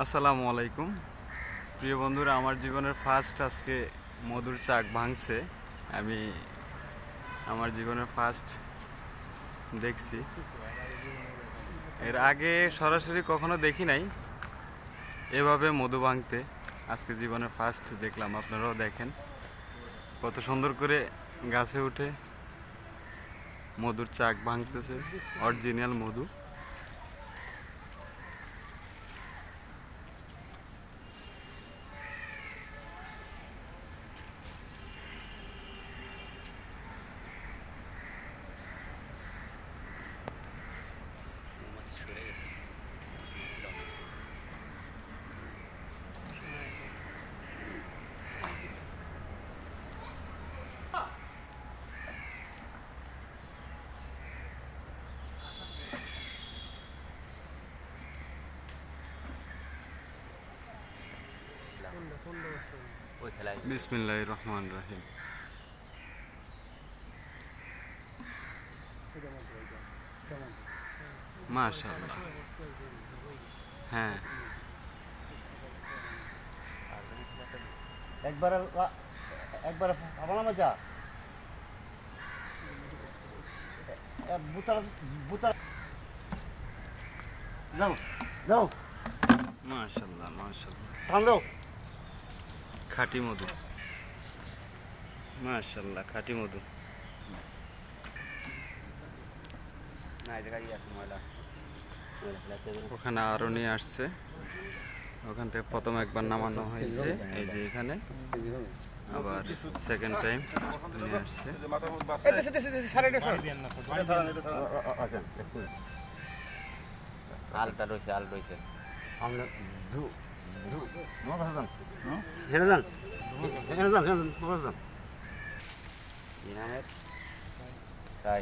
আসসালামু আলাইকুম প্রিয় বন্ধুরা, আমার জীবনের ফার্স্ট আজকে মধুর চাক ভাঙছে। আমি আমার জীবনের ফার্স্ট দেখছি, এর আগে সরাসরি কখনো দেখি নাই এভাবে মধু ভাঙতে। আজকে জীবনের ফার্স্ট দেখলাম। আপনারাও দেখেন কত সুন্দর করে গাছে উঠে মধুর চাক ভাঙতেছে, অরিজিনাল মধু। বিসমিল্লাহির রহমানির রহিম। মাশাআল্লাহ। হ্যাঁ, একবার একবার আমার মজা বুতার বুতার যাও যাও মাশাআল্লাহ মাশাআল্লাহ। টান দাও। খাঁটি মধু, মাশাআল্লাহ, খাঁটি মধু। না এই জায়গায় আছে ময়লা ওখানে আরও নিয়ে আসছে, ওখান থেকে প্রথম একবার নামানো হয়েছে, এই যে এখানে আবার সেকেন্ড টাইম নিয়ে আসছে। আলটা রয়েছে আল রয়েছে আমরা ধু ধু আমার ভাষা জান হেরে যান হেরে যান হেরে যান ইনামের সাই